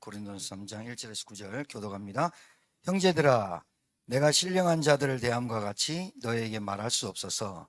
고린도전서 3장 1절에서 9절 교독합니다. 형제들아, 내가 신령한 자들을 대함과 같이 너에게 말할 수 없어서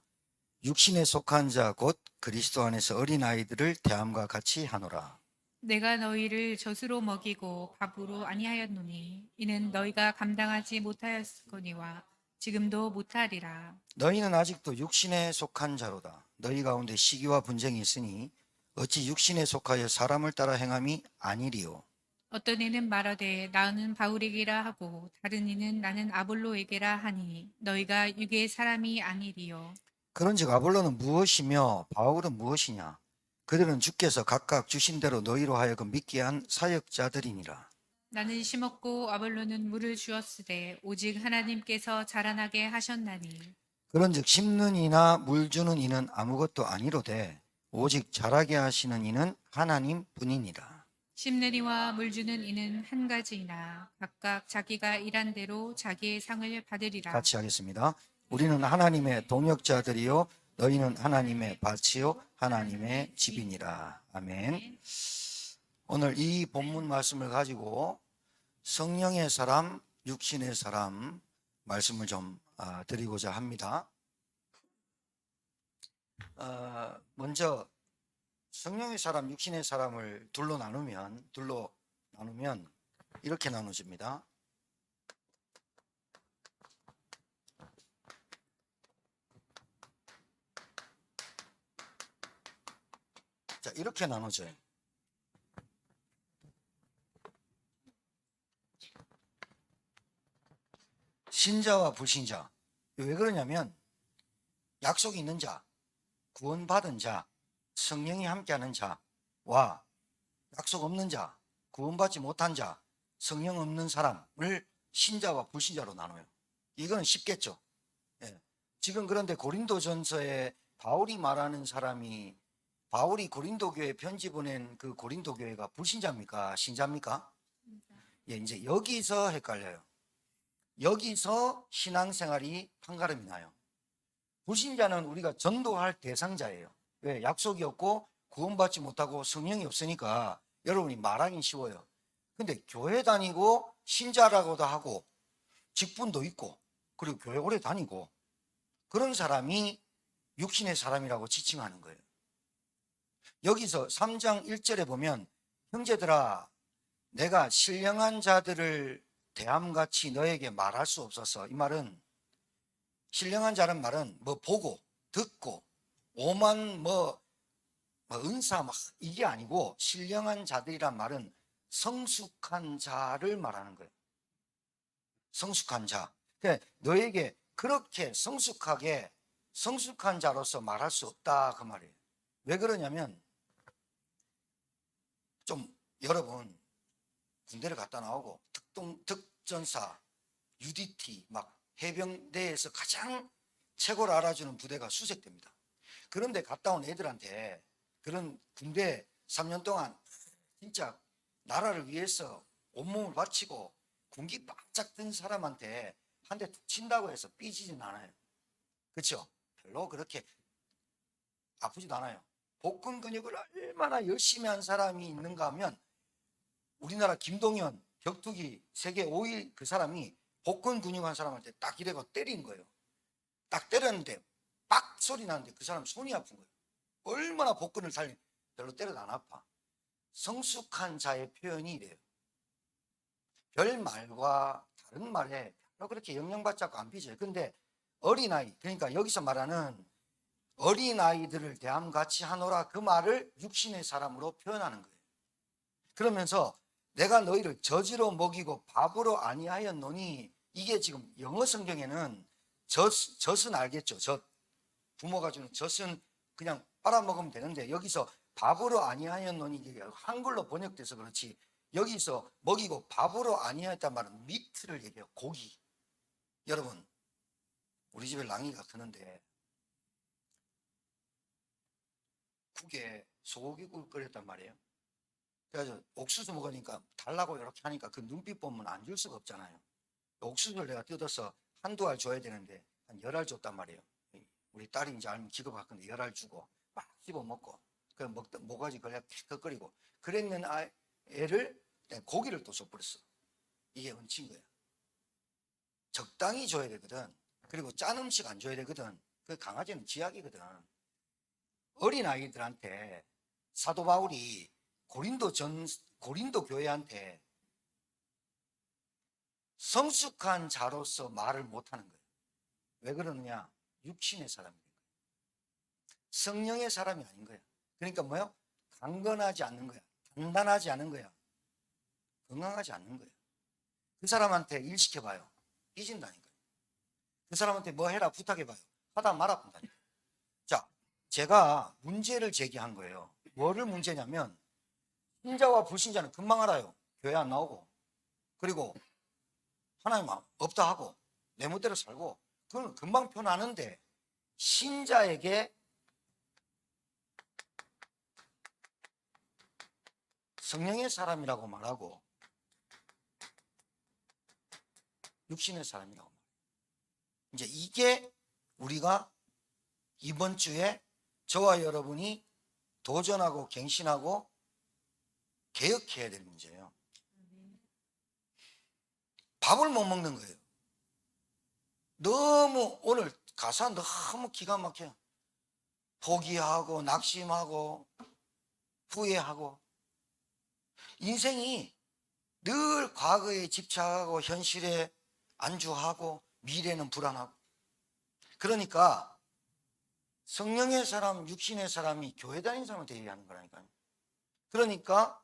육신에 속한 자 곧 그리스도 안에서 어린아이들을 대함과 같이 하노라. 내가 너희를 젖으로 먹이고 밥으로 아니하였노니 이는 너희가 감당하지 못하였거니와 지금도 못하리라. 너희는 아직도 육신에 속한 자로다. 너희 가운데 시기와 분쟁이 있으니 어찌 육신에 속하여 사람을 따라 행함이 아니리요. 어떤 이는 말하되 나는 바울에게라 하고 다른 이는 나는 아볼로에게라 하니 너희가 육의 사람이 아니리요. 그런즉 아볼로는 무엇이며 바울은 무엇이냐? 그들은 주께서 각각 주신 대로 너희로 하여금 믿게 한 사역자들이니라. 나는 심었고 아볼로는 물을 주었으되 오직 하나님께서 자라나게 하셨나니 그런즉 심는 이나 물 주는 이는 아무것도 아니로되 오직 자라게 하시는 이는 하나님 뿐이니라. 심는 이와 물 주는 이는 한 가지이나 각각 자기가 일한 대로 자기의 상을 받으리라. 같이 하겠습니다. 우리는 하나님의 동역자들이요 너희는 하나님의 밭이요 하나님의 집이니라. 아멘. 오늘 이 본문 말씀을 가지고 성령의 사람, 육신의 사람 말씀을 좀 드리고자 합니다. 먼저 성령의 사람, 육신의 사람을 둘로 나누면 이렇게 나누집니다. 자, 이렇게 나누져요. 신자와 불신자. 왜 그러냐면 약속이 있는 자, 구원받은 자, 성령이 함께하는 자와 약속 없는 자, 구원받지 못한 자, 성령 없는 사람을 신자와 불신자로 나눠요. 이건 쉽겠죠. 예. 지금 그런데 고린도전서에 바울이 말하는 사람이 바울이 고린도 교회에 편지 보낸 그 고린도 교회가 불신자입니까? 신자입니까? 예, 이제 여기서 헷갈려요. 여기서 신앙생활이 판가름이 나요. 불신자는 우리가 전도할 대상자예요. 왜? 약속이 없고 구원받지 못하고 성령이 없으니까 여러분이 말하기 쉬워요. 근데 교회 다니고 신자라고도 하고 직분도 있고 그리고 교회 오래 다니고 그런 사람이 육신의 사람이라고 지칭하는 거예요. 여기서 3장 1절에 보면 형제들아 내가 신령한 자들을 대함같이 너에게 말할 수 없어서, 이 말은 신령한 자는 말은 뭐 보고 듣고 오만 은사 막 이게 아니고 신령한 자들이란 말은 성숙한 자를 말하는 거예요. 성숙한 자. 그러니까 너에게 그렇게 성숙한 자로서 말할 수 없다 그 말이에요. 왜 그러냐면 좀 여러분 군대를 갔다 나오고 특전사 UDT 막 해병대에서 가장 최고를 알아주는 부대가 수색됩니다. 그런데 갔다 온 애들한테 그런 군대 3년 동안 진짜 나라를 위해서 온몸을 바치고 군기 바짝 든 사람한테 한 대 툭 친다고 해서 삐지진 않아요. 그렇죠? 별로 그렇게 아프지도 않아요. 복근 근육을 얼마나 열심히 한 사람이 있는가 하면 우리나라 김동현 격투기 세계 5위 그 사람이 복근 근육 한 사람한테 딱 이래고 때린 거예요. 딱 때렸는데 빡 소리 나는데 그 사람 손이 아픈 거예요. 얼마나 복근을 살린 별로 때려도 안 아파. 성숙한 자의 표현이 이래요. 별 말과 다른 말에 별로 그렇게 영향받지 않고 안 삐져요. 근데 어린아이, 그러니까 여기서 말하는 어린아이들을 대함같이 하노라 그 말을 육신의 사람으로 표현하는 거예요. 그러면서 내가 너희를 젖으로 먹이고 밥으로 아니하였노니, 이게 지금 영어 성경에는 젖은 알겠죠? 젖. 부모가 주는 젖은 그냥 빨아먹으면 되는데 여기서 밥으로 아니하였노니 이게 한글로 번역돼서 그렇지 여기서 먹이고 밥으로 아니하였단 말은 미트를 얘기해요. 고기. 여러분 우리 집에 랑이가 크는데 국에 소고기국을 끓였단 말이에요. 그래서 옥수수 먹으니까 달라고 이렇게 하니까 그 눈빛 보면 안 줄 수가 없잖아요. 옥수수를 내가 뜯어서 한두 알 줘야 되는데 한 10알 줬단 말이에요. 우리 딸이 이제 알면 기가 막히는데 10알 주고 막 씹어 먹고 그 모가지 걸려 킥 끓이고 그랬는 애를 내가 고기를 또 줘버렸어. 이게 얹힌 거야. 적당히 줘야 되거든. 그리고 짠 음식 안 줘야 되거든. 그 강아지는 지약이거든. 어린 아이들한테 사도 바울이 고린도 교회한테 성숙한 자로서 말을 못하는 거예요. 왜 그러느냐? 육신의 사람인 거예요. 성령의 사람이 아닌 거야. 그러니까 뭐요? 강건하지 않는 거야. 단단하지 않은 거야. 건강하지 않는 거야. 그 사람한테 일 시켜봐요. 삐진다니까요. 그 사람한테 뭐 해라 부탁해봐요. 하다 말아본다니까요. 자, 제가 문제를 제기한 거예요. 뭐를 문제냐면 신자와 불신자는 금방 알아요. 교회 안 나오고, 그리고 하나님 없다 하고 내 멋대로 살고, 그건 금방 표현하는데, 신자에게 성령의 사람이라고 말하고 육신의 사람이라고 말해요. 이제 이게 우리가 이번 주에 저와 여러분이 도전하고 갱신하고 개혁해야 될 문제예요. 밥을 못 먹는 거예요. 너무 오늘 가사 너무 기가 막혀요. 포기하고 낙심하고 후회하고, 인생이 늘 과거에 집착하고 현실에 안주하고 미래는 불안하고. 그러니까 성령의 사람, 육신의 사람이 교회 다니는 사람한테 얘기하는 거라니까요. 그러니까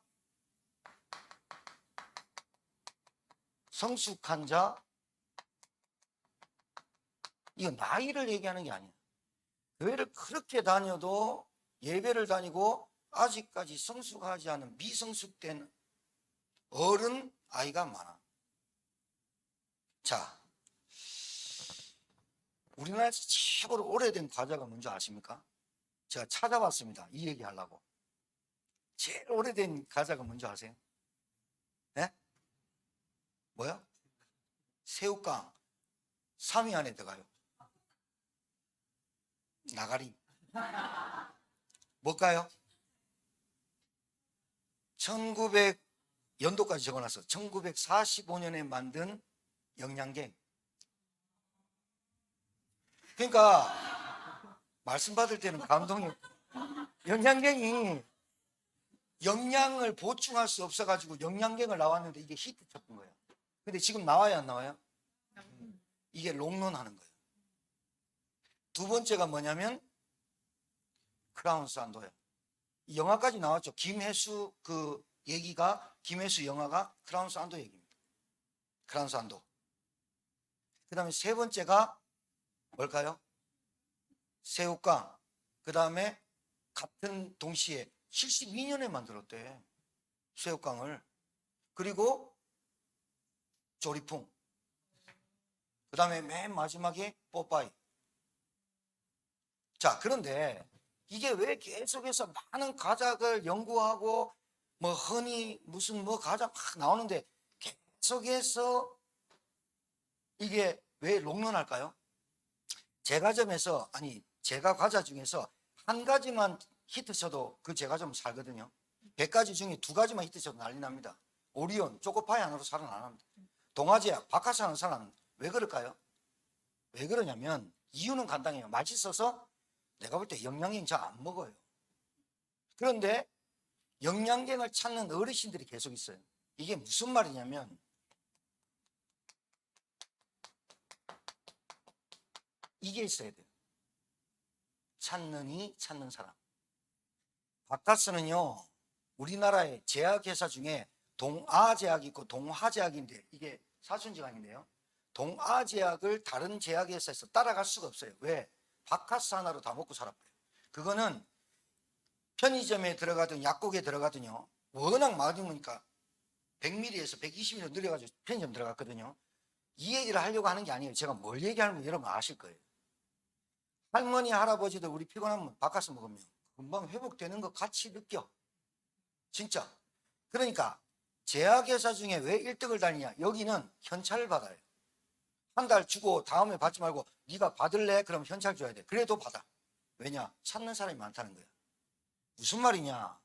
성숙한 자, 이거 나이를 얘기하는 게 아니에요. 교회를 그렇게 다녀도, 예배를 다니고 아직까지 성숙하지 않은 미성숙된 어른 아이가 많아. 자, 우리나라에서 최고로 오래된 과자가 뭔지 아십니까? 제가 찾아봤습니다. 이 얘기 하려고. 제일 오래된 과자가 뭔지 아세요? 네? 뭐야? 새우깡. 3위 안에 들어가요. 나가리. 뭘까요? 1900 연도까지 적어놨어. 1945년에 만든 영양갱. 그러니까 말씀 받을 때는 감동이, 영양갱이 영양을 보충할 수 없어가지고 영양갱을 나왔는데 이게 히트 쳤던 거예요. 근데 지금 나와요, 안 나와요? 이게 롱런 하는 거예요. 두 번째가 뭐냐면 크라운 산도예요. 영화까지 나왔죠. 김혜수 그 얘기가, 김혜수 영화가 크라운 산도 얘기입니다. 크라운 산도. 그 다음에 세 번째가 뭘까요? 새우깡. 그 다음에 같은 동시에 72년에 만들었대, 새우깡을. 그리고 조리풍. 그 다음에 맨 마지막에 뽀빠이. 자, 그런데 이게 왜 계속해서 많은 과자를 연구하고 뭐 흔히 무슨 뭐 과자 막 나오는데 계속해서 이게 왜 롱런할까요? 제과점에서, 아니 제과 과자 중에서 한 가지만 히트쳐도 그 제과점 살거든요. 100가지 중에 2가지만 히트쳐도 난리 납니다. 오리온, 초코파이 하나로 살아나는데, 동아제약, 바카스 하나 살아납니다. 왜 그럴까요? 왜 그러냐면 이유는 간단해요. 맛있어서 내가 볼 때 영양갱 잘 안 먹어요. 그런데 영양갱을 찾는 어르신들이 계속 있어요. 이게 무슨 말이냐면, 이게 있어야 돼요. 찾는 이, 찾는 사람. 바카스는요, 우리나라의 제약회사 중에 동아제약이 있고 동화제약인데, 이게 사촌지간인데요, 동아제약을 다른 제약회사에서 따라갈 수가 없어요. 왜? 바카스 하나로 다 먹고 살아버려요. 그거는 편의점에 들어가든 약국에 들어가든요, 워낙 많으니까 100ml에서 120ml 늘려가지고 편의점 들어갔거든요. 이 얘기를 하려고 하는 게 아니에요. 제가 뭘 얘기하는 거 여러분 아실 거예요. 할머니 할아버지들 우리 피곤하면 바카스 먹으면 금방 회복되는 거 같이 느껴. 진짜. 그러니까 제약회사 중에 왜 1등을 달리냐, 여기는 현찰을 받아요. 한 달 주고 다음에 받지 말고 네가 받을래? 그럼 현찰 줘야 돼. 그래도 받아. 왜냐? 찾는 사람이 많다는 거야. 무슨 말이냐?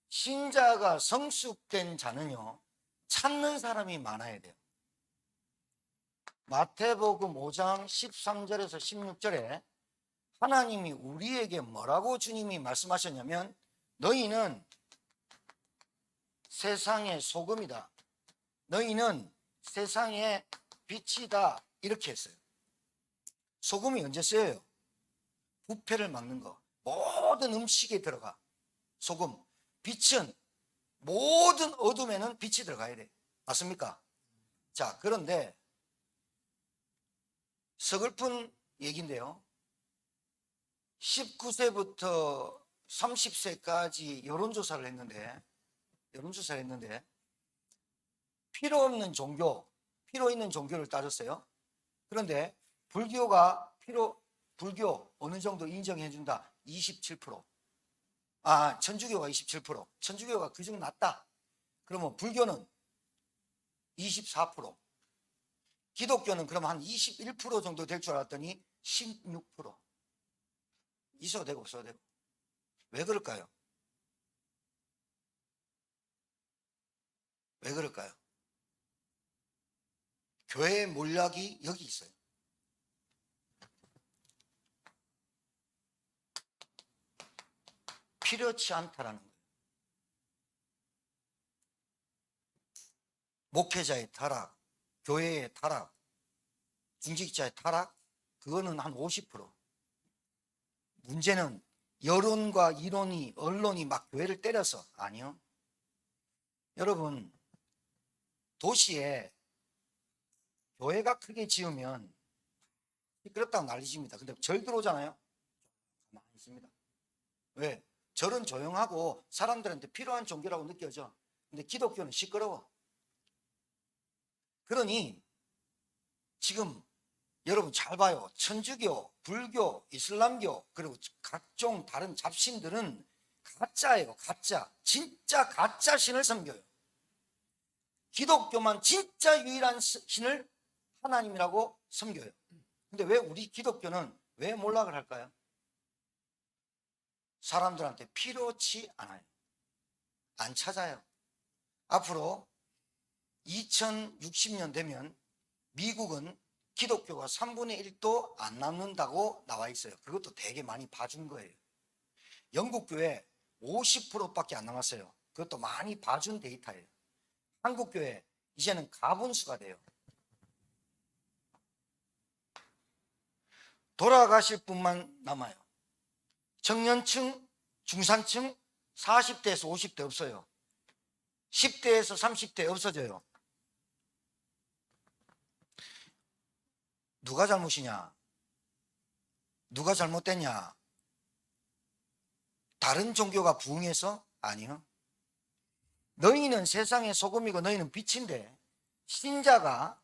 신자가 성숙된 자는요, 찾는 사람이 많아야 돼요. 마태복음 5장 13절에서 16절에 하나님이 우리에게 뭐라고 주님이 말씀하셨냐면 너희는 세상의 소금이다. 너희는 세상의 빛이다. 이렇게 했어요. 소금이 언제 쓰여요? 부패를 막는 거. 모든 음식에 들어가. 소금. 빛은 모든 어둠에는 빛이 들어가야 돼. 맞습니까? 자, 그런데 서글픈 얘기인데요. 19세부터 30세까지 여론조사를 했는데 필요 없는 종교, 필요 있는 종교를 따졌어요. 그런데 불교 어느 정도 인정해 준다. 27%. 천주교가 27%. 천주교가 그중 낮다. 그러면 불교는 24%. 기독교는 그럼 한 21% 정도 될 줄 알았더니 16%. 있어도 되고 없어도 되고. 왜 그럴까요? 왜 그럴까요? 교회의 몰락이 여기 있어요. 필요치 않다라는 거예요. 목회자의 타락, 교회의 타락, 중직자의 타락, 그거는 한 50%. 문제는 여론과 이론이, 언론이 막 교회를 때려서. 아니요. 여러분, 도시에 교회가 크게 지으면 시끄럽다고 난리집니다. 근데 절 들어오잖아요. 가만히 있습니다. 왜? 절은 조용하고 사람들한테 필요한 종교라고 느껴져. 근데 기독교는 시끄러워. 그러니 지금 여러분 잘 봐요. 천주교, 불교, 이슬람교 그리고 각종 다른 잡신들은 가짜예요. 가짜. 진짜 가짜 신을 섬겨요. 기독교만 진짜 유일한 신을 하나님이라고 섬겨요. 근데 왜 우리 기독교는 왜 몰락을 할까요? 사람들한테 필요치 않아요. 안 찾아요. 앞으로 2060년 되면 미국은 기독교가 3분의 1도 안 남는다고 나와 있어요. 그것도 되게 많이 봐준 거예요. 영국 교회 50%밖에 안 남았어요. 그것도 많이 봐준 데이터예요. 한국 교회 이제는 가분수가 돼요. 돌아가실 분만 남아요. 청년층, 중산층 40대에서 50대 없어요. 10대에서 30대 없어져요. 누가 잘못이냐? 누가 잘못됐냐? 다른 종교가 부흥해서? 아니요. 너희는 세상의 소금이고 너희는 빛인데 신자가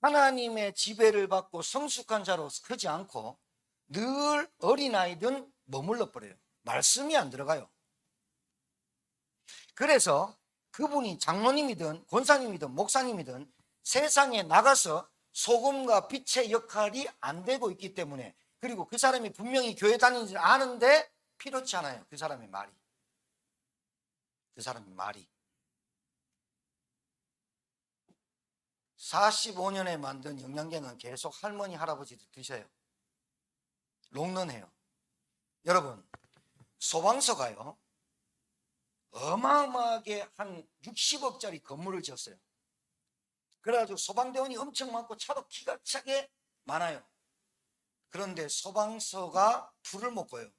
하나님의 지배를 받고 성숙한 자로 크지 않고 늘 어린아이든 머물러 버려요. 말씀이 안 들어가요. 그래서 그분이 장로님이든 권사님이든 목사님이든 세상에 나가서 소금과 빛의 역할이 안 되고 있기 때문에, 그리고 그 사람이 분명히 교회 다니는지 아는데 필요치 않아요. 그 사람의 말이. 45년에 만든 영양제는 계속 할머니 할아버지들 드셔요. 롱런해요. 여러분, 소방서가요 어마어마하게 한 60억짜리 건물을 지었어요. 그래가지고 소방대원이 엄청 많고 차도 기가 차게 많아요. 그런데 소방서가 불을 못 꺼요.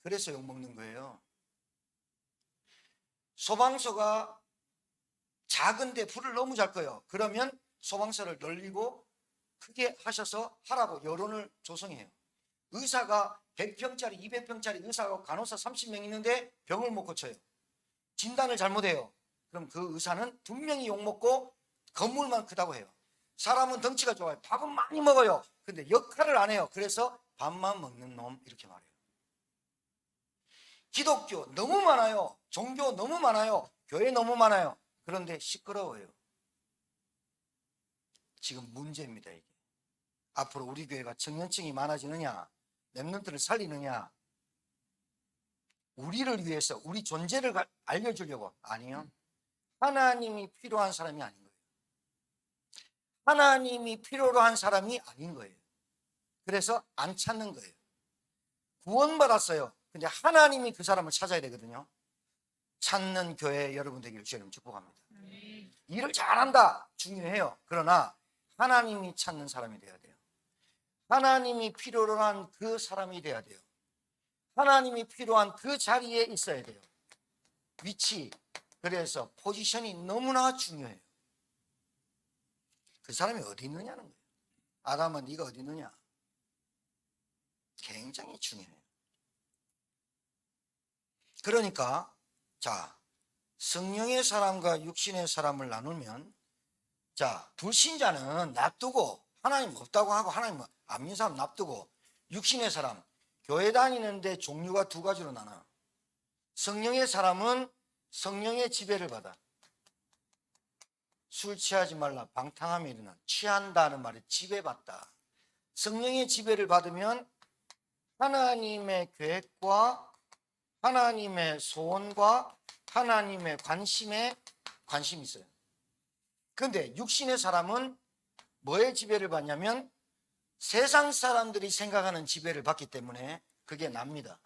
그래서 욕먹는 거예요. 소방서가 작은데 불을 너무 잘 꺼요. 그러면 소방서를 늘리고 크게 하셔서 하라고 여론을 조성해요. 의사가 100평짜리 200평짜리 의사가 간호사 30명 있는데 병을 못 고쳐요. 진단을 잘못해요. 그럼 그 의사는 분명히 욕먹고 건물만 크다고 해요. 사람은 덩치가 좋아요. 밥은 많이 먹어요. 근데 역할을 안 해요. 그래서 밥만 먹는 놈 이렇게 말해요. 기독교 너무 많아요. 종교 너무 많아요. 교회 너무 많아요. 그런데 시끄러워요. 지금 문제입니다. 이게. 앞으로 우리 교회가 청년층이 많아지느냐, 랩런트를 살리느냐, 우리를 위해서 우리 존재를 알려주려고? 아니요. 하나님이 필요한 사람이 아닌 거예요. 하나님이 필요로 한 사람이 아닌 거예요. 그래서 안 찾는 거예요. 구원받았어요. 근데 하나님이 그 사람을 찾아야 되거든요. 찾는 교회 여러분 되기를 주님 축복합니다. 일을 잘한다 중요해요. 그러나 하나님이 찾는 사람이 돼야 돼요. 하나님이 필요로 한 그 사람이 돼야 돼요. 하나님이 필요한 그 자리에 있어야 돼요. 위치, 그래서 포지션이 너무나 중요해요. 그 사람이 어디 있느냐는 거예요. 아담아, 네가 어디 있느냐? 굉장히 중요해요. 그러니까 자, 성령의 사람과 육신의 사람을 나누면, 자, 불신자는 놔두고 하나님 없다고 하고 하나님 안 믿는 사람 놔두고, 육신의 사람, 교회 다니는데 종류가 두 가지로 나눠요. 성령의 사람은 성령의 지배를 받아. 술 취하지 말라, 방탕함에 이르는, 취한다는 말에 지배받다. 성령의 지배를 받으면 하나님의 계획과 하나님의 소원과 하나님의 관심이 있어요. 그런데 육신의 사람은 뭐의 지배를 받냐면 세상 사람들이 생각하는 지배를 받기 때문에 그게 납니다.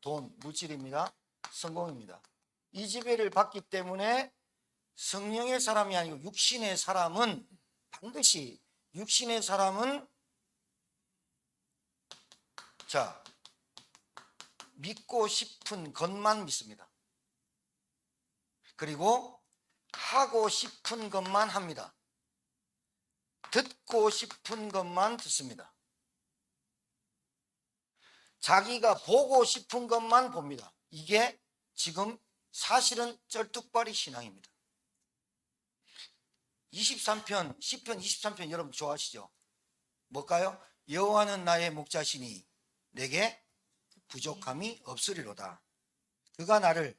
돈, 물질입니다. 성공입니다. 이 지배를 받기 때문에 성령의 사람이 아니고 육신의 사람은 반드시, 육신의 사람은 자, 믿고 싶은 것만 믿습니다. 그리고 하고 싶은 것만 합니다. 듣고 싶은 것만 듣습니다. 자기가 보고 싶은 것만 봅니다. 이게 지금 사실은 쩔뚝발이 신앙입니다. 23편, 시편 23편 여러분 좋아하시죠? 뭘까요? 여호와는 나의 목자시니 내게 부족함이 없으리로다. 그가 나를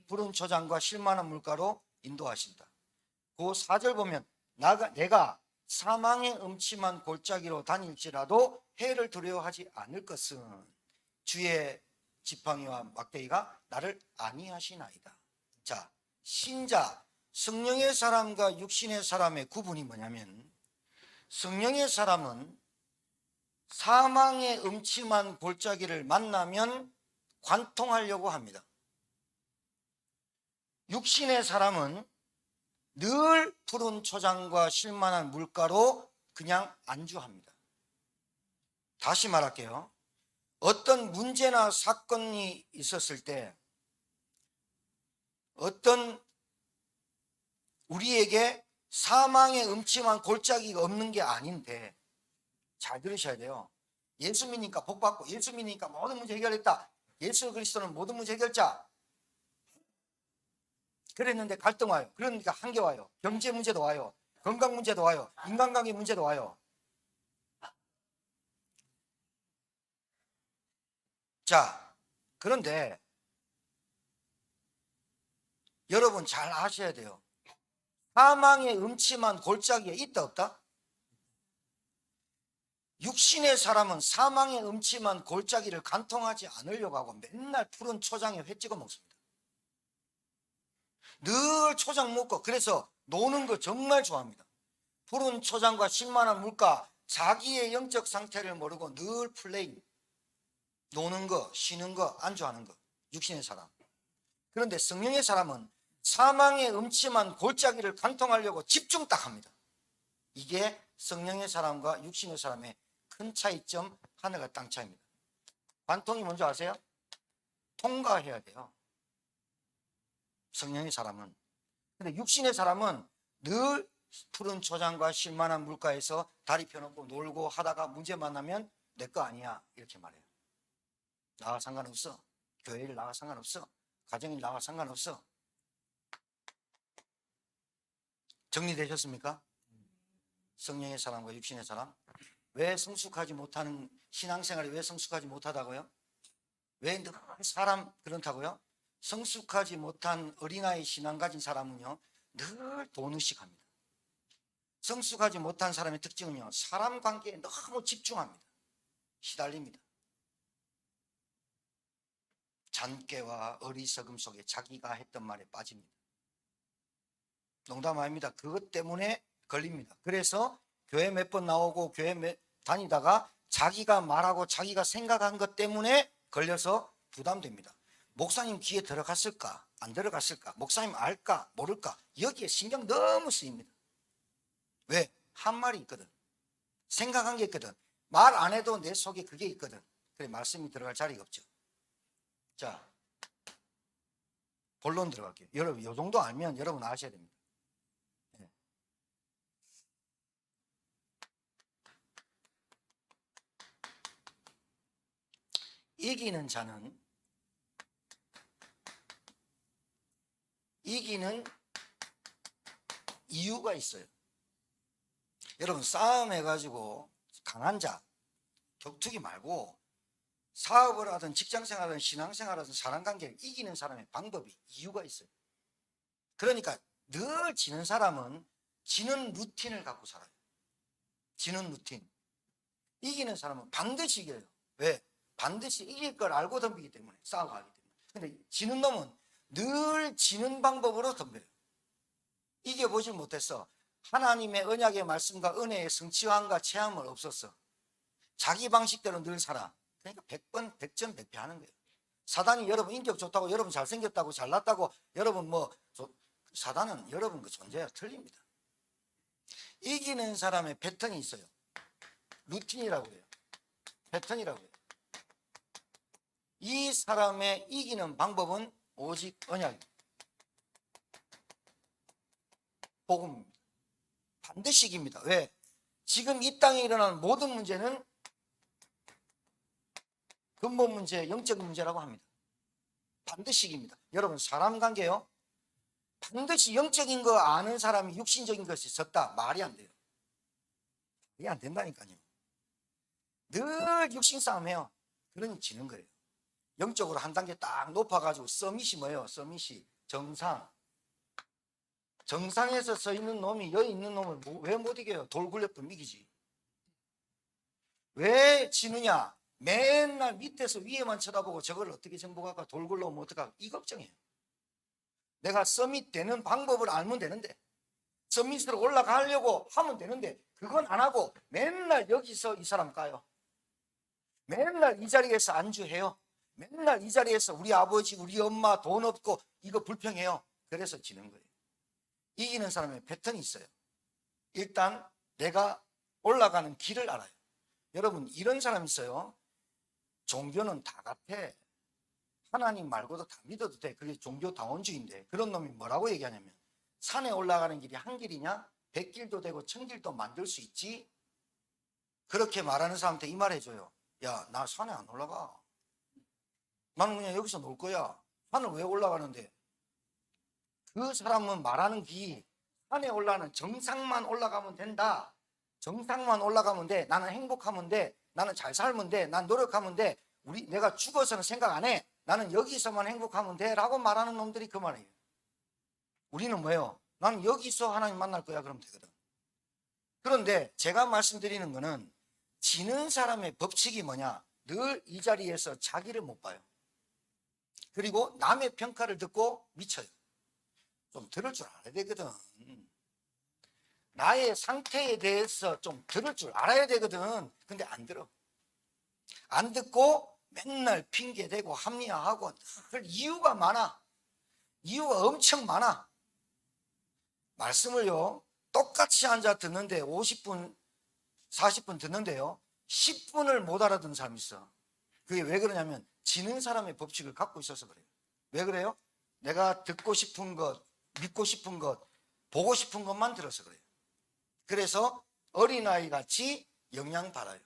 푸른 초장과 쉴만한 물가로 인도하신다. 그 4절 보면 내가 사망의 음침한 골짜기로 다닐지라도 해를 두려워하지 않을 것은 주의 지팡이와 막대기가 나를 안위하시나이다. 자, 신자, 성령의 사람과 육신의 사람의 구분이 뭐냐면, 성령의 사람은 사망의 음침한 골짜기를 만나면 관통하려고 합니다. 육신의 사람은 늘 푸른 초장과 쉴만한 물가로 그냥 안주합니다. 다시 말할게요. 어떤 문제나 사건이 있었을 때 어떤 우리에게 사망의 음침한 골짜기가 없는 게 아닌데, 잘 들으셔야 돼요. 예수 믿으니까 복 받고, 예수 믿으니까 모든 문제 해결했다, 예수 그리스도는 모든 문제 해결자, 그랬는데 갈등 와요. 그러니까 한계 와요. 경제 문제도 와요. 건강 문제도 와요. 인간관계 문제도 와요. 자, 그런데 여러분 잘 아셔야 돼요. 사망의 음침한 골짜기에 있다 없다? 육신의 사람은 사망의 음침한 골짜기를 간통하지 않으려고 하고 맨날 푸른 초장에 회 찍어 먹습니다. 늘 초장 먹고, 그래서 노는 거 정말 좋아합니다. 푸른 초장과 쉴만한 물가, 자기의 영적 상태를 모르고 늘 플레이, 노는 거, 쉬는 거, 안주하는 거, 육신의 사람. 그런데 성령의 사람은 사망의 음침한 골짜기를 관통하려고 집중 딱 합니다. 이게 성령의 사람과 육신의 사람의 큰 차이점, 하늘과 땅 차이입니다. 관통이 뭔지 아세요? 통과해야 돼요, 성령의 사람은. 근데 육신의 사람은 늘 푸른 초장과 쉴만한 물가에서 다리 펴놓고 놀고 하다가 문제 만나면 내 거 아니야 이렇게 말해요. 나와 상관없어. 교회를 나와 상관없어. 가정일 나와 상관없어. 정리되셨습니까? 성령의 사람과 육신의 사람. 왜 성숙하지 못하는 신앙생활이 왜 성숙하지 못하다고요? 왜 늘 사람 그렇다고요? 성숙하지 못한 어린아이 신앙 가진 사람은요, 늘 돈의식합니다. 성숙하지 못한 사람의 특징은요, 사람 관계에 너무 집중합니다. 시달립니다. 잔꾀와 어리석음 속에 자기가 했던 말에 빠집니다. 농담 아닙니다. 그것 때문에 걸립니다. 그래서 교회 몇 번 나오고 교회 다니다가 자기가 말하고 자기가 생각한 것 때문에 걸려서 부담됩니다. 목사님 귀에 들어갔을까? 안 들어갔을까? 목사님 알까? 모를까? 여기에 신경 너무 쓰입니다. 왜? 한 말이 있거든. 생각한 게 있거든. 말 안 해도 내 속에 그게 있거든. 그래 말씀이 들어갈 자리가 없죠. 자, 본론 들어갈게요. 여러분 이 정도 알면 여러분 아셔야 됩니다. 네. 이기는 자는 이기는 이유가 있어요. 여러분 싸움 해가지고 강한 자 격투기 말고 사업을 하든 직장생활 하든 신앙생활 하든 사람관계를 이기는 사람의 방법이 이유가 있어요. 그러니까 늘 지는 사람은 지는 루틴을 갖고 살아요. 지는 루틴. 이기는 사람은 반드시 이겨요. 왜? 반드시 이길 걸 알고 덤비기 때문에 싸워가기 때문에. 근데 지는 놈은 늘 지는 방법으로 덤벼요. 이겨보질 못했어. 하나님의 언약의 말씀과 은혜의 성취함과 체험을 없었어. 자기 방식대로 늘 살아. 그러니까 100번 100전 100패 하는 거예요. 사단이 여러분 인격 좋다고 여러분 잘생겼다고 잘났다고 여러분 사단은 여러분 그 존재가 틀립니다. 이기는 사람의 패턴이 있어요. 루틴이라고 해요. 패턴이라고 해요. 이 사람의 이기는 방법은 오직 언약입니다. 복음입니다. 반드시 이깁니다. 왜? 지금 이 땅에 일어나는 모든 문제는 근본 문제, 영적인 문제라고 합니다. 반드시 이깁니다. 여러분 사람 관계요. 반드시 영적인 거 아는 사람이 육신적인 것이 졌다. 말이 안 돼요. 말이 안 된다니까요. 늘 육신 싸움 해요. 그러니 지는 거예요. 영적으로 한 단계 딱 높아가지고 서밋이 뭐예요? 서밋이 정상. 정상에서 서 있는 놈이 여기 있는 놈을 왜 못 이겨요? 돌 굴려도 이기지. 왜 지느냐? 맨날 밑에서 위에만 쳐다보고 저걸 어떻게 정복할까? 돌 굴러오면 어떡할까? 이 걱정이에요. 내가 서밋 되는 방법을 알면 되는데 서밋으로 올라가려고 하면 되는데 그건 안 하고 맨날 여기서 이 사람 까요. 맨날 이 자리에서 안주해요. 맨날 이 자리에서 우리 아버지 우리 엄마 돈 없고 이거 불평해요. 그래서 지는 거예요. 이기는 사람의 패턴이 있어요. 일단 내가 올라가는 길을 알아요. 여러분 이런 사람 있어요. 종교는 다 같아. 하나님 말고도 다 믿어도 돼. 그게 종교 다원주의인데 그런 놈이 뭐라고 얘기하냐면 산에 올라가는 길이 한 길이냐? 100길도 되고 1000길도 만들 수 있지. 그렇게 말하는 사람한테 이 말 해줘요. 야, 나 산에 안 올라가. 나는 그냥 여기서 놀 거야. 산을 왜 올라가는데? 그 사람은 말하는 게 산에 올라가는 정상만 올라가면 된다. 정상만 올라가면 돼. 나는 행복하면 돼. 나는 잘 살면 돼. 난 노력하면 돼. 내가 죽어서는 생각 안 해. 나는 여기서만 행복하면 돼. 라고 말하는 놈들이 그 말이에요. 우리는 뭐예요? 나는 여기서 하나님 만날 거야. 그러면 되거든. 그런데 제가 말씀드리는 거는 지는 사람의 법칙이 뭐냐? 늘 이 자리에서 자기를 못 봐요. 그리고 남의 평가를 듣고 미쳐요. 좀 들을 줄 알아야 되거든. 나의 상태에 대해서 좀 들을 줄 알아야 되거든. 근데 안 들어. 안 듣고 맨날 핑계대고 합리화하고 이유가 많아. 이유가 엄청 많아. 말씀을요 똑같이 앉아 듣는데 50분 40분 듣는데요 10분을 못 알아듣는 사람이 있어. 그게 왜 그러냐면 지는 사람의 법칙을 갖고 있어서 그래요. 왜 그래요? 내가 듣고 싶은 것, 믿고 싶은 것, 보고 싶은 것만 들어서 그래요. 그래서 어린아이 같이 영향받아요.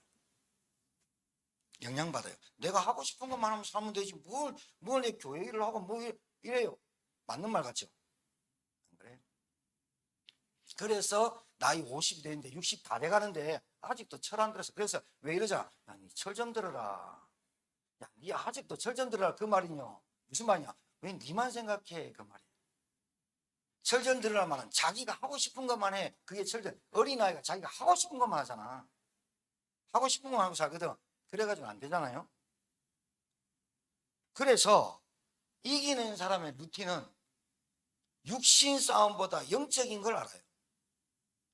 영향받아요. 내가 하고 싶은 것만 하면 살면 되지 뭘 내 교회 일을 하고 뭐 이래요. 맞는 말 같죠? 그래요. 그래서 나이 50이 되는데 60 다 돼가는데 아직도 철 안 들었어. 그래서 왜 이러자? 야, 니 철 좀 들어라. 야, 니 아직도 철 좀 들어라. 그 말이요. 무슨 말이냐? 왜 니만 생각해? 그 말이야. 철 좀 들으라 말은 자기가 하고 싶은 것만 해. 그게 철전. 어린아이가 자기가 하고 싶은 것만 하잖아. 하고 싶은 것만 하고 살거든. 그래가지고 안 되잖아요. 그래서 이기는 사람의 루틴은 육신 싸움보다 영적인 걸 알아요.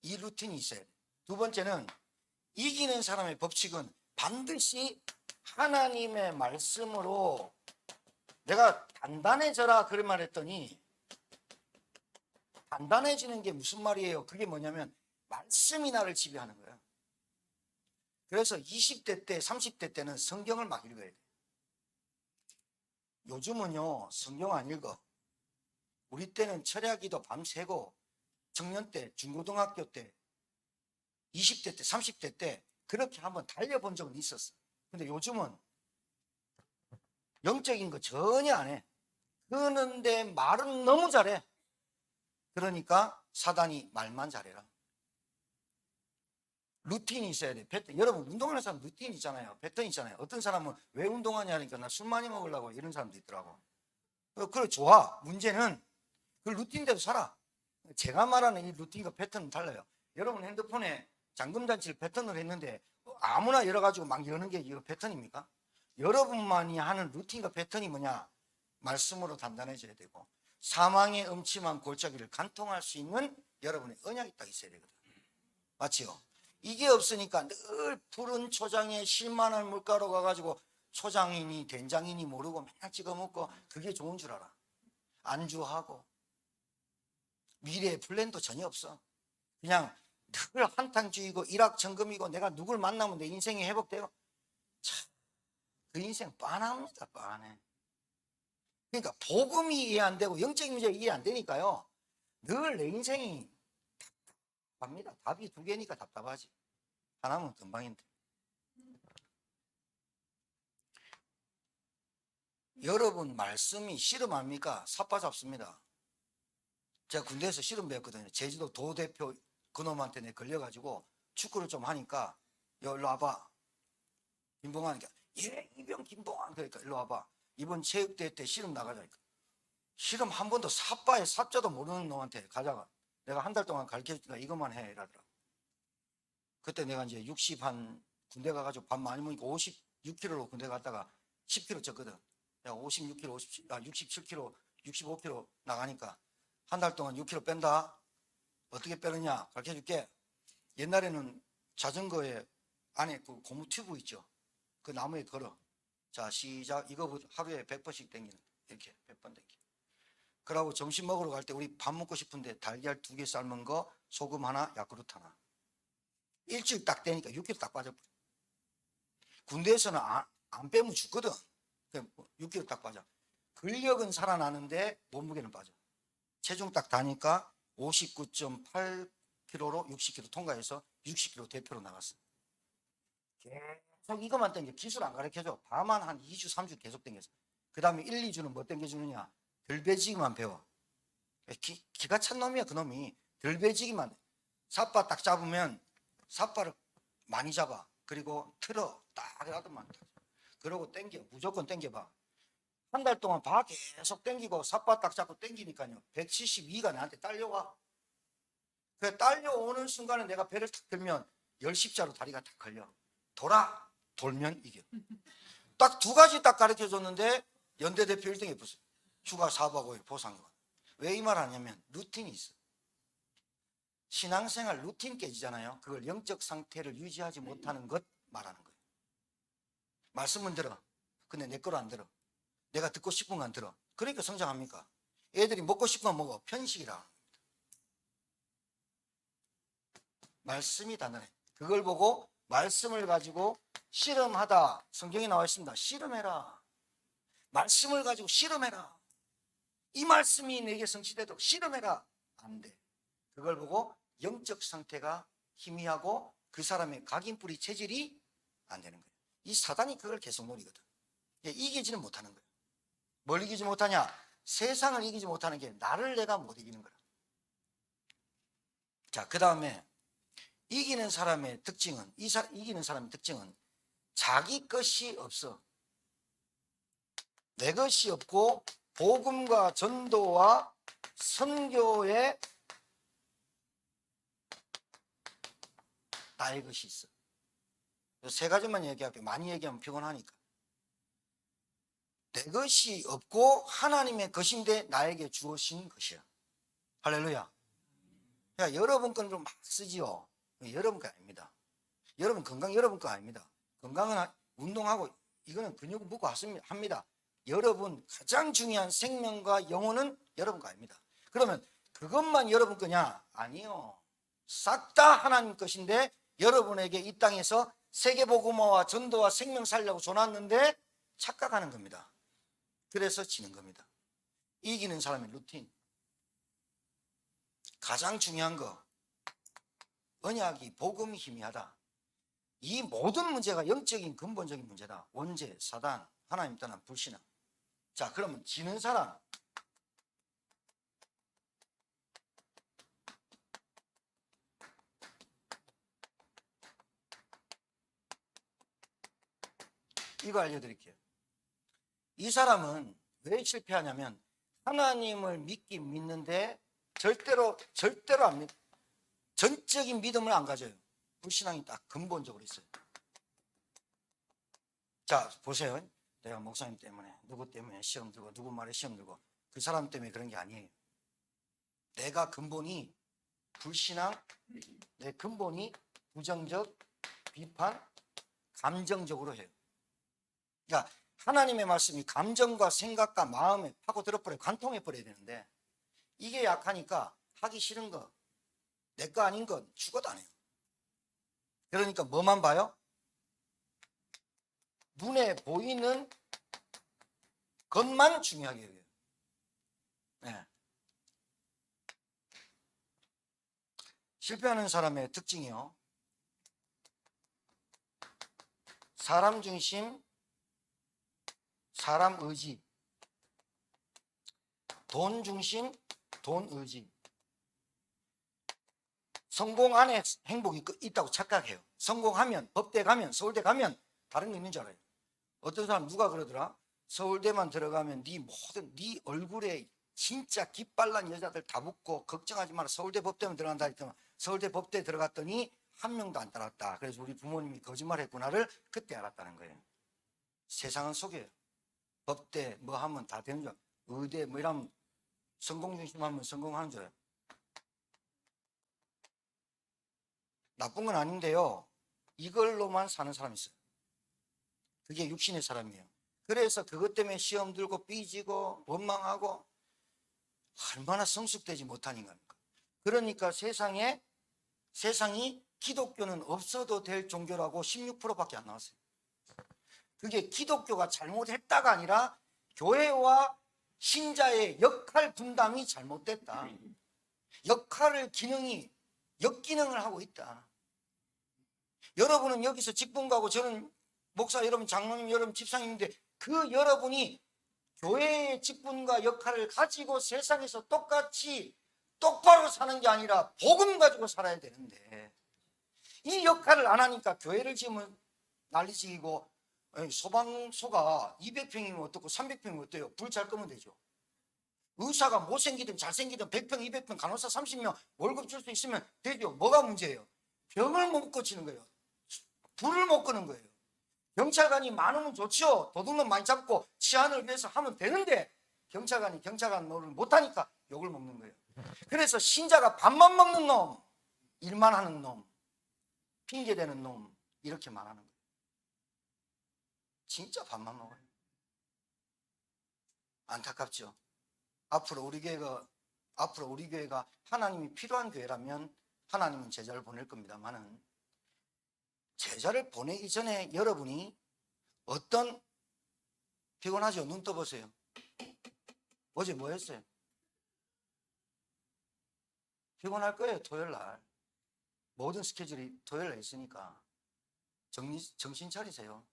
이 루틴이 있어야 돼. 두 번째는 이기는 사람의 법칙은 반드시 하나님의 말씀으로 내가 단단해져라 그런 말 했더니 단단해지는 게 무슨 말이에요? 그게 뭐냐면 말씀이 나를 지배하는 거예요. 그래서 20대 때 30대 때는 성경을 막 읽어야 돼. 요즘은요 성경 안 읽어. 우리 때는 철야기도 밤새고 청년 때 중고등학교 때 20대 때 30대 때 그렇게 한번 달려본 적은 있었어. 근데 요즘은 영적인 거 전혀 안 해. 그러는데 말은 너무 잘해. 그러니까 사단이 말만 잘해라. 루틴이 있어야 돼. 패턴. 여러분 운동하는 사람 루틴 있잖아요. 패턴 있잖아요. 어떤 사람은 왜 운동하냐 하니까 나 술 많이 먹으려고 이런 사람도 있더라고. 그래 좋아. 문제는 그 루틴대로 살아. 제가 말하는 이 루틴과 패턴은 달라요. 여러분 핸드폰에 잠금장치를 패턴으로 했는데 아무나 열어가지고 막 여는 게 이거 패턴입니까? 여러분만이 하는 루틴과 패턴이 뭐냐? 말씀으로 단단해져야 되고 사망의 음침한 골짜기를 간통할 수 있는 여러분의 언약이 딱 있어야 되거든. 맞지요? 이게 없으니까 늘 푸른 초장에 실만한 물가로 가가지고 초장이니 된장이니 모르고 맨날 찍어 먹고 그게 좋은 줄 알아. 안주하고 미래의 플랜도 전혀 없어. 그냥 늘 한탕주의고 일확천금이고 내가 누굴 만나면 내 인생이 회복되고 참, 그 인생 빤합니다. 빤해. 그러니까 복음이 이해 안 되고 영적인 문제가 이해 안 되니까요 늘 내 인생이 답답합니다. 답이 두 개니까 답답하지. 하나면 금방인데. 여러분 말씀이 씨름합니까? 삿바 잡습니다. 제가 군대에서 씨름 배웠거든요. 제주도 도 대표 그놈한테 내 걸려가지고 축구를 좀 하니까 일로 와봐. 김봉환이니까 예 이병 김봉환 그러니까 일로 와봐. 이번 체육대회 때 씨름 나가자니까. 씨름 한 번도 삿바에 삽자도 모르는 놈한테 가자가. 내가 한 달 동안 가르쳐주니까 이것만 해 이러더라고. 그때 내가 이제 60한 군대 가가지고 밥 많이 먹으니까 56kg로 군대 갔다가 10kg 쪘거든. 내가 56kg, 67kg, 65kg 나가니까 한 달 동안 6kg 뺀다. 어떻게 빼느냐 가르쳐줄게. 옛날에는 자전거에 안에 그 고무 튜브 있죠. 그 나무에 걸어. 자 시작. 이거 하루에 100번씩 당기는 이렇게 100번 당기. 그러고 점심 먹으러 갈 때 우리 밥 먹고 싶은데 달걀 2개 삶은 거 소금 하나 야쿠르트 하나. 일주일 딱 되니까 6kg 딱 빠져버려. 군대에서는 안 빼면 죽거든. 6kg 딱 빠져. 근력은 살아나는데 몸무게는 빠져. 체중 딱 다니까 59.8kg로 60kg 통과해서 60kg 대표로 나갔어. 계속 이것만 땡겨. 기술 안 가르쳐줘. 다만 한 2주 3주 계속 땡겼어. 그 다음에 1, 2주는 뭐 땡겨주느냐. 들배지기만 배워. 기가 찬 놈이야 그놈이. 들배지기만. 삿바 딱 잡으면 삿바를 많이 잡아. 그리고 틀어 딱 하더만. 그러고 땡겨. 무조건 땡겨봐. 한 달 동안 봐 계속 땡기고 삿바 딱 잡고 땡기니까요 172가 나한테 딸려와. 그 딸려오는 순간에 내가 배를 탁 들면 10십자로 다리가 탁 걸려. 돌면 이겨. 딱 두 가지 딱 가르쳐 줬는데 연대 대표 1등에 붙어. 휴가 4박 5일 보상권. 왜 이 말 하냐면 루틴이 있어. 신앙생활 루틴 깨지잖아요. 그걸 영적 상태를 유지하지 못하는 것 말하는 거예요. 말씀은 들어. 근데 내 거로 안 들어. 내가 듣고 싶은 건 들어. 그러니까 성장합니까? 애들이 먹고 싶은 건 먹어. 편식이라. 말씀이 단단해. 그걸 보고 말씀을 가지고 씨름하다. 성경에 나와 있습니다. 씨름해라. 말씀을 가지고 씨름해라. 이 말씀이 내게 성취되도록 씨름해라. 안 돼. 그걸 보고 영적 상태가 희미하고 그 사람의 각인뿌리 체질이 안 되는 거예요. 이 사단이 그걸 계속 노리거든. 이기지는 못하는 거예요. 뭘 이기지 못하냐? 세상을 이기지 못하는 게 나를 내가 못 이기는 거야. 자, 그 다음에 이기는 사람의 특징은 이기는 사람의 특징은 자기 것이 없어. 내 것이 없고 복음과 전도와 선교에 나의 것이 있어. 세 가지만 얘기할게요. 많이 얘기하면 피곤하니까. 내 것이 없고 하나님의 것인데 나에게 주어진 것이야. 할렐루야. 야, 여러분 건으로 막 쓰지요. 여러분 거 아닙니다. 여러분 건강 여러분 거 아닙니다. 건강은 운동하고 이거는 근육 묻고 합니다. 여러분 가장 중요한 생명과 영혼은 여러분 거 아닙니다. 그러면 그것만 여러분 거냐? 아니요. 싹 다 하나님 것인데 여러분에게 이 땅에서 세계복음화와 전도와 생명 살려고 줘놨는데 착각하는 겁니다. 그래서 지는 겁니다. 이기는 사람의 루틴. 가장 중요한 거, 언약이 복음이 희미하다. 이 모든 문제가 영적인 근본적인 문제다. 원죄, 사단, 하나님 떠난 불신앙. 자, 그러면 지는 사람. 이거 알려드릴게요. 이 사람은 왜 실패하냐면 하나님을 믿긴 믿는데 절대로 안 믿, 전적인 믿음을 안 가져요. 불신앙이 딱 근본적으로 있어요. 자, 보세요. 내가 목사님 때문에, 누구 때문에 시험 들고, 누구 말에 시험 들고, 그 사람 때문에 그런 게 아니에요. 내가 근본이 불신앙, 내 근본이 부정적, 비판, 감정적으로 해요. 그러니까 하나님의 말씀이 감정과 생각과 마음에 파고 들어버려요. 관통해 버려야 되는데 이게 약하니까 하기 싫은 거, 내 거 아닌 건 죽어도 안 해요. 그러니까 뭐만 봐요? 눈에 보이는 것만 중요하게 여겨요. 네. 실패하는 사람의 특징이요. 사람 중심, 사람 의지, 돈 중심, 돈 의지. 성공 안에 행복이 있다고 착각해요. 성공하면, 법대 가면, 서울대 가면 다른 거 있는 줄 알아요. 어떤 사람 누가 그러더라? 서울대만 들어가면 네 얼굴에 진짜 깃발난 여자들 다 붙고 걱정하지 마라. 서울대 법대만 들어간다 했더니 서울대 법대 들어갔더니 한 명도 안 따랐다. 그래서 우리 부모님이 거짓말했구나를 그때 알았다는 거예요. 세상은 속여요. 법대 뭐 하면 다 되는 줄 알아요. 의대 뭐 이러면 성공 중심하면 성공하는 줄 알아요. 나쁜 건 아닌데요. 이걸로만 사는 사람이 있어요. 그게 육신의 사람이에요. 그래서 그것 때문에 시험 들고 삐지고 원망하고 얼마나 성숙되지 못한 인간입니까? 그러니까 세상이 기독교는 없어도 될 종교라고 16%밖에 안 나왔어요. 그게 기독교가 잘못했다가 아니라 교회와 신자의 역할 분담이 잘못됐다. 역할을 역기능을 하고 있다. 여러분은 여기서 직분 가고 저는 목사 여러분, 장로님 여러분, 집사님인데 그 여러분이 교회의 직분과 역할을 가지고 세상에서 똑같이 똑바로 사는 게 아니라 복음 가지고 살아야 되는데 이 역할을 안 하니까 교회를 지으면 난리지고 소방소가 200평이면 어떻고 300평이면 어때요? 불 잘 끄면 되죠. 의사가 못생기든 잘생기든 100평, 200평, 간호사 30명 월급 줄 수 있으면 되죠. 뭐가 문제예요? 병을 못 고치는 거예요. 불을 못 끄는 거예요. 경찰관이 많으면 좋죠. 도둑놈 많이 잡고 치안을 위해서 하면 되는데 경찰관 노릇을 못하니까 욕을 먹는 거예요. 그래서 신자가 밥만 먹는 놈, 일만 하는 놈, 핑계대는 놈 이렇게 말하는 거예요. 진짜 밥만 먹어요. 안타깝죠. 앞으로 우리 교회가 하나님이 필요한 교회라면 하나님은 제자를 보낼 겁니다만은 제자를 보내기 전에 여러분이 피곤하죠? 눈 떠보세요. 어제 뭐 했어요? 피곤할 거예요. 토요일날 모든 스케줄이 토요일날 있으니까 정신 차리세요.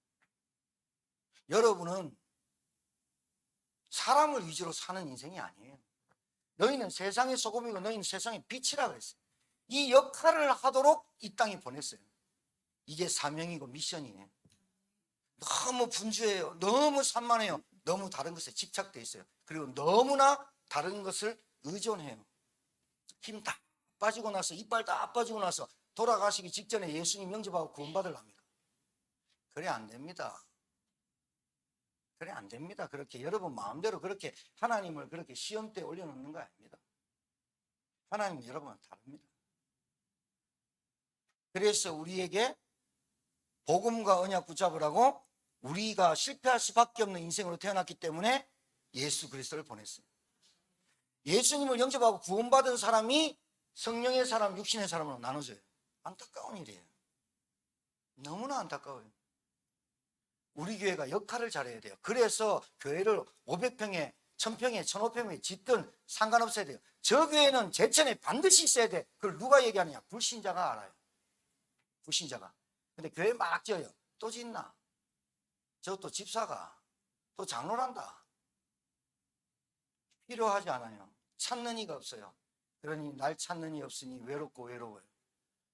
여러분은 사람을 위주로 사는 인생이 아니에요. 너희는 세상의 소금이고 너희는 세상의 빛이라 그랬어요. 이 역할을 하도록 이 땅에 보냈어요. 이게 사명이고 미션이에요. 너무 분주해요. 너무 산만해요. 너무 다른 것에 집착돼 있어요. 그리고 너무나 다른 것을 의존해요. 힘 다 빠지고 나서 이빨 다 빠지고 나서 돌아가시기 직전에 예수님 영접하고 구원받으랍니까? 그래 안 됩니다. 그래 안 됩니다. 그렇게 여러분 마음대로 그렇게 하나님을 그렇게 시험대에 올려놓는 거 아닙니다. 하나님 여러분은 다릅니다. 그래서 우리에게 복음과 언약 붙잡으라고 우리가 실패할 수밖에 없는 인생으로 태어났기 때문에 예수 그리스도를 보냈어요. 예수님을 영접하고 구원받은 사람이 성령의 사람, 육신의 사람으로 나눠져요. 안타까운 일이에요. 너무나 안타까워요. 우리 교회가 역할을 잘해야 돼요. 그래서 교회를 500평에 1000평에 1500평에 짓든 상관없어야 돼요. 저 교회는 제천에 반드시 있어야 돼. 그걸 누가 얘기하느냐? 불신자가 알아요. 불신자가. 근데 교회 막 지어요. 또 짓나? 저또 집사가 또 장로란다. 필요하지 않아요. 찾는 이가 없어요. 그러니 날 찾는 이 없으니 외롭고 외로워요.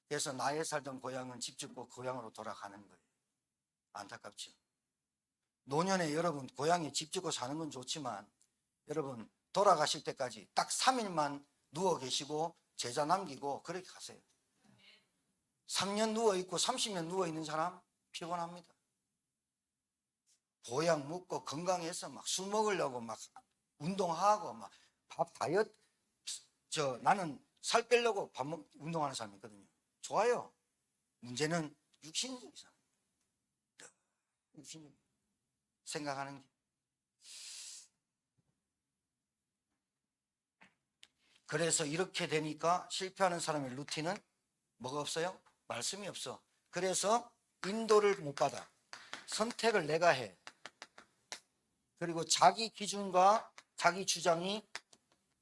그래서 나의 살던 고향은 집 짓고 고향으로 돌아가는 거예요. 안타깝죠. 노년에 여러분 고향에 집 짓고 사는 건 좋지만 여러분 돌아가실 때까지 딱 3일만 누워 계시고 제자 남기고 그렇게 가세요. 3년 누워있고 30년 누워있는 사람 피곤합니다. 보약 먹고 건강해서 막 술 먹으려고 막 운동하고 막 밥 다이어트 나는 살 빼려고 운동하는 사람이 있거든요. 좋아요. 문제는 육신적인 사람. 육신적 생각하는 게. 그래서 이렇게 되니까 실패하는 사람의 루틴은 뭐가 없어요? 말씀이 없어. 그래서 인도를 못 받아. 선택을 내가 해. 그리고 자기 기준과 자기 주장이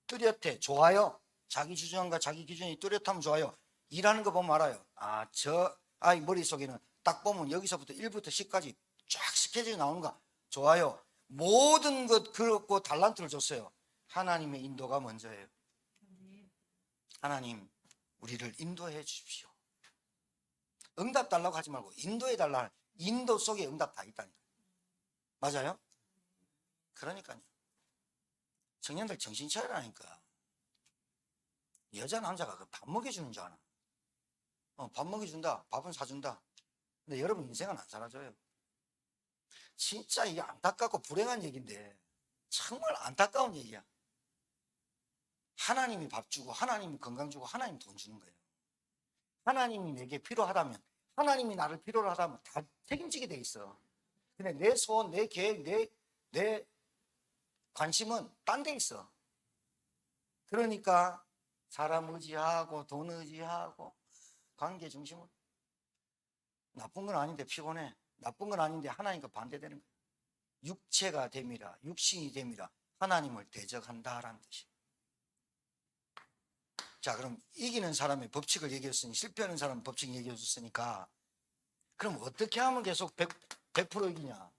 뚜렷해. 좋아요. 자기 주장과 자기 기준이 뚜렷하면 좋아요. 일하는 거 보면 알아요. 아, 저 아이 머릿속에는 딱 보면 여기서부터 1부터 10까지 쫙 스케줄이 나오는가. 좋아요. 모든 것 그렇고 달란트를 줬어요. 하나님의 인도가 먼저예요. 하나님, 우리를 인도해 주십시오. 응답 달라고 하지 말고 인도해 달라. 인도 속에 응답 다 있다니까. 맞아요? 그러니까요. 청년들 정신 차리라니까. 여자 남자가 그 밥 먹여주는 줄 아나. 밥 먹여준다. 밥은 사준다. 근데 여러분 인생은 안 살아줘요. 진짜 이게 안타깝고 불행한 얘기인데 정말 안타까운 얘기야. 하나님이 밥 주고 하나님이 건강 주고 하나님이 돈 주는 거예요. 하나님이 내게 필요하다면 하나님이 나를 필요로 하다면 다 책임지게 돼 있어. 근데 내 소원, 내 계획, 내 관심은 딴 데 있어. 그러니까 사람 의지하고 돈 의지하고 관계 중심으로. 나쁜 건 아닌데 피곤해. 나쁜 건 아닌데 하나님과 반대되는 거야. 육체가 됨이라 육신이 됨이라 하나님을 대적한다라는 뜻이에요. 자, 그럼 이기는 사람의 법칙을 얘기했으니 실패하는 사람의 법칙 얘기해 줬으니까 그럼 어떻게 하면 계속 100% 이기냐?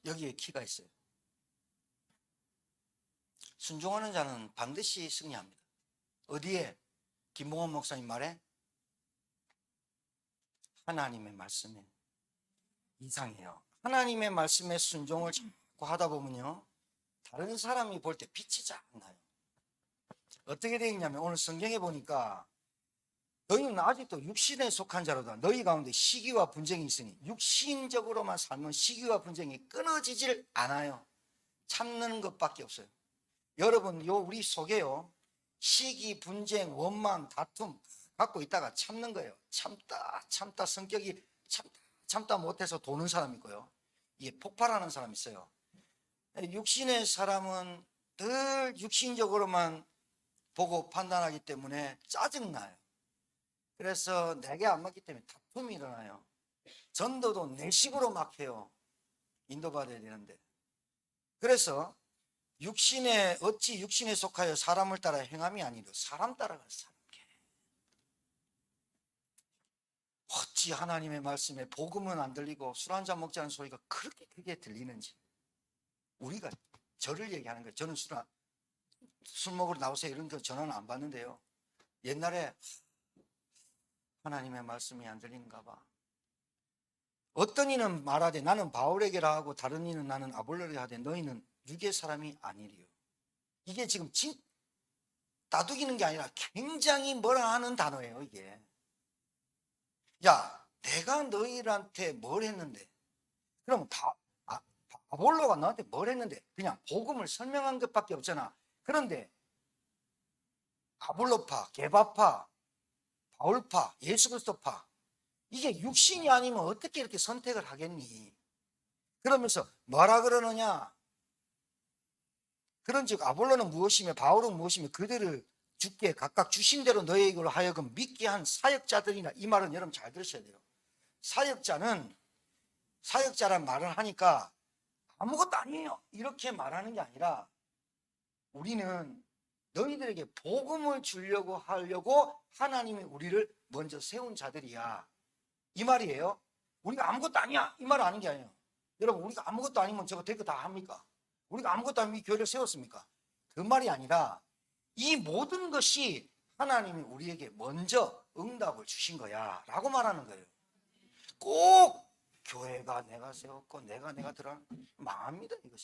여기에 키가 있어요. 순종하는 자는 반드시 승리합니다. 어디에? 김봉원 목사님 말에 하나님의 말씀에 이상해요. 하나님의 말씀에 순종을 자꾸 하다 보면요 다른 사람이 볼 때 빛이 잘 안 나요. 어떻게 되어 있냐면 오늘 성경에 보니까 너희는 아직도 육신에 속한 자로다. 너희 가운데 시기와 분쟁이 있으니 육신적으로만 살면 시기와 분쟁이 끊어지질 않아요. 참는 것밖에 없어요. 여러분 우리 속에요 시기, 분쟁, 원망, 다툼 갖고 있다가 참는 거예요. 참다 성격이 참다 못해서 도는 사람이 있고요. 이게 폭발하는 사람이 있어요. 육신의 사람은 늘 육신적으로만 보고 판단하기 때문에 짜증나요. 그래서 내게 안 맞기 때문에 다툼이 일어나요. 전도도 내 식으로 막 해요. 인도받아야 되는데. 그래서 어찌 육신에 속하여 사람을 따라 행함이 아니라 사람 따라갈 사람. 어찌 하나님의 말씀에 복음은 안 들리고 술 한잔 먹자는 소리가 그렇게 크게 들리는지. 우리가 저를 얘기하는 거예요. 저는 술 먹으러 나오세요 이런 거 전화는 안 받는데요. 옛날에 하나님의 말씀이 안 들리는가 봐. 어떤 이는 말하되 나는 바울에게라 하고 다른 이는 나는 아볼로에게 하되 너희는 육의 사람이 아니리요. 이게 지금 다투기는 게 아니라 굉장히 뭐라 하는 단어예요. 이게 야 내가 너희한테 뭘 했는데 그럼 아볼로가 너한테 뭘 했는데? 그냥 복음을 설명한 것밖에 없잖아. 그런데 아볼로파, 게바파, 바울파, 예수 그리스도파, 이게 육신이 아니면 어떻게 이렇게 선택을 하겠니? 그러면서 뭐라 그러느냐? 그런즉 아볼로는 무엇이며 바울은 무엇이며 그들을 주께 각각 주신 대로 너희에게로 하여금 믿게 한 사역자들이나, 이 말은 여러분 잘 들으셔야 돼요. 사역자란 말을 하니까 아무것도 아니에요 이렇게 말하는 게 아니라, 우리는 너희들에게 복음을 주려고 하려고 하나님이 우리를 먼저 세운 자들이야, 이 말이에요. 우리가 아무것도 아니야 이 말은 아닌 게 아니에요. 여러분, 우리가 아무것도 아니면 저거 대거 다 합니까? 우리가 아무것도 아니면 이 교회를 세웠습니까? 그 말이 아니라 이 모든 것이 하나님이 우리에게 먼저 응답을 주신 거야 라고 말하는 거예요. 꼭 교회가 내가 세웠고 내가 들어간, 망합니다. 이거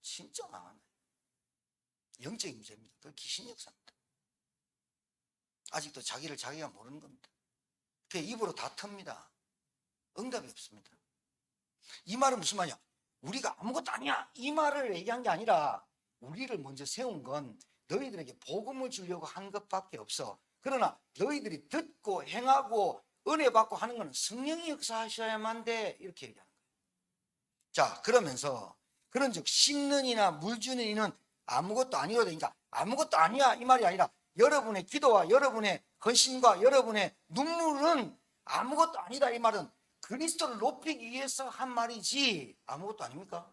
진짜 망합니다. 영적인 문제입니다. 그 귀신 역사입니다. 아직도 자기를 자기가 모르는 겁니다. 그 입으로 다 틉니다. 응답이 없습니다. 이 말은 무슨 말이야? 우리가 아무것도 아니야 이 말을 얘기한 게 아니라, 우리를 먼저 세운 건 너희들에게 복음을 주려고 한 것밖에 없어. 그러나 너희들이 듣고 행하고 은혜 받고 하는 건 성령이 역사하셔야만 돼, 이렇게 얘기하는 거예요. 자, 그러면서 그런즉 씹는 이나 물 주는 이는 아무것도 아니거든. 그러니까 아무것도 아니야 이 말이 아니라, 여러분의 기도와 여러분의 헌신과 여러분의 눈물은 아무것도 아니다, 이 말은 그리스도를 높이기 위해서 한 말이지 아무것도 아닙니까?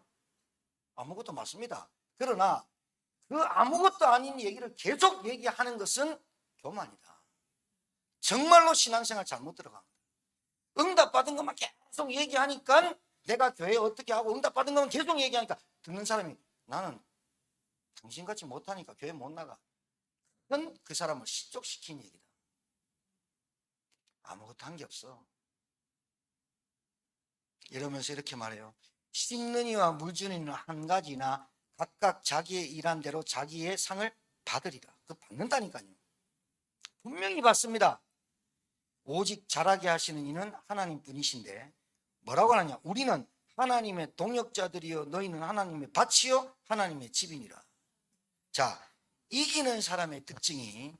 아무것도 맞습니다. 그러나 그 아무것도 아닌 얘기를 계속 얘기하는 것은 교만이다. 정말로 신앙생활 잘못 들어간 거다. 응답받은 것만 계속 얘기하니까, 내가 교회 어떻게 하고 응답받은 것만 계속 얘기하니까 듣는 사람이, 나는 당신같이 못하니까 교회 못 나가. 그건 그 사람을 실족시킨 얘기다. 아무것도 한 게 없어. 이러면서 이렇게 말해요. 씹는 이와 물 주는 이는 한 가지나 각각 자기의 일한 대로 자기의 상을 받으리라. 그 받는다니까요. 분명히 받습니다. 오직 잘하게 하시는 이는 하나님 뿐이신데, 뭐라고 하느냐? 우리는 하나님의 동역자들이요 너희는 하나님의 밭이요 하나님의 집이니라. 자, 이기는 사람의 특징이,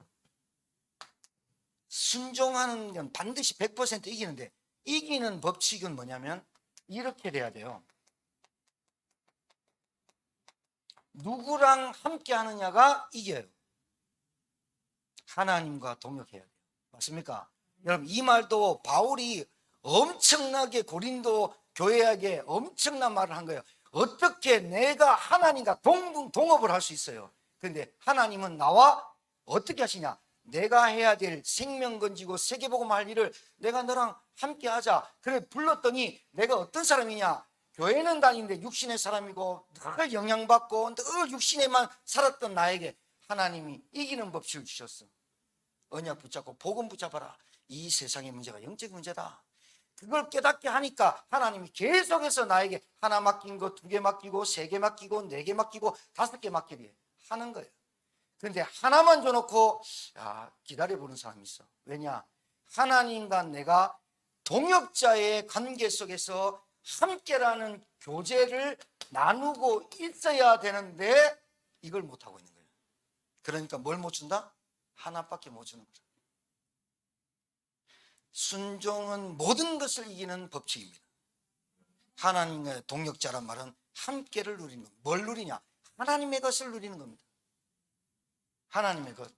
순종하는 건 반드시 100% 이기는데, 이기는 법칙은 뭐냐면 이렇게 돼야 돼요. 누구랑 함께 하느냐가 이겨요. 하나님과 동역해야 돼요. 맞습니까? 여러분, 이 말도 바울이 엄청나게 고린도 교회에게 엄청난 말을 한 거예요. 어떻게 내가 하나님과 동업을 할 수 있어요? 그런데 하나님은 나와 어떻게 하시냐? 내가 해야 될 생명 건지고 세계복음 할 일을 내가 너랑 함께 하자. 그래 불렀더니, 내가 어떤 사람이냐? 교회는 다니는데 육신의 사람이고 늘 영향받고 늘 육신에만 살았던 나에게 하나님이 이기는 법칙을 주셨어. 언약 붙잡고 복음 붙잡아라. 이 세상의 문제가 영적 문제다. 그걸 깨닫게 하니까 하나님이 계속해서 나에게 하나 맡긴 거 2개 맡기고 3개 맡기고 4개 맡기고 5개 맡기게 하는 거예요. 그런데 하나만 줘놓고 기다려보는 사람이 있어. 왜냐? 하나님과 내가 동역자의 관계 속에서 함께라는 교제를 나누고 있어야 되는데 이걸 못하고 있는 거예요. 그러니까 뭘 못 준다? 하나밖에 못 주는 거죠. 순종은 모든 것을 이기는 법칙입니다. 하나님의 동역자란 말은 함께를 누리는 겁니다. 뭘 누리냐? 하나님의 것을 누리는 겁니다. 하나님의 것.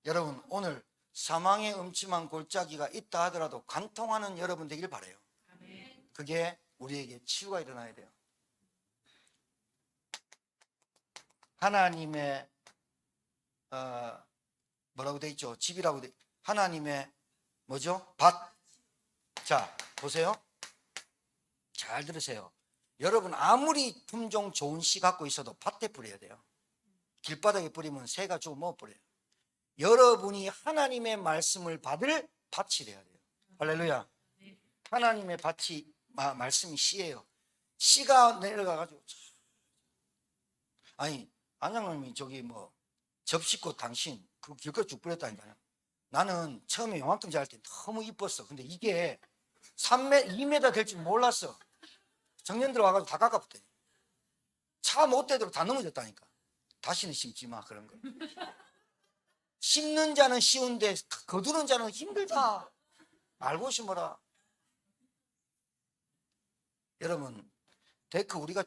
여러분, 오늘 사망의 음침한 골짜기가 있다 하더라도 관통하는 여러분 되길 바라요. 그게 우리에게 치유가 일어나야 돼요. 하나님의 뭐라고 돼 있죠? 집이라고 돼. 하나님의 뭐죠? 밭. 자, 보세요. 잘 들으세요. 여러분, 아무리 품종 좋은 씨 갖고 있어도 밭에 뿌려야 돼요. 길바닥에 뿌리면 새가 주워 먹어버려요. 여러분이 하나님의 말씀을 받을 밭이 돼야 돼요. 할렐루야. 하나님의 밭이 말씀이 씨예요. 씨가 내려가가지고, 아니 안장님이 저기 뭐 접시꽃 당신 그 길거리 쭉 뿌렸다니까요. 나는 처음에 용왕통제 할 때 너무 이뻤어. 근데 이게 2m 될 줄 몰랐어. 청년들 와가지고 다 깎아붙더니 차 못 대도록 다 넘어졌다니까. 다시는 심지 마 그런 거. 심는 자는 쉬운데 거두는 자는 힘들다. 알고 심어라. 여러분 데크 우리가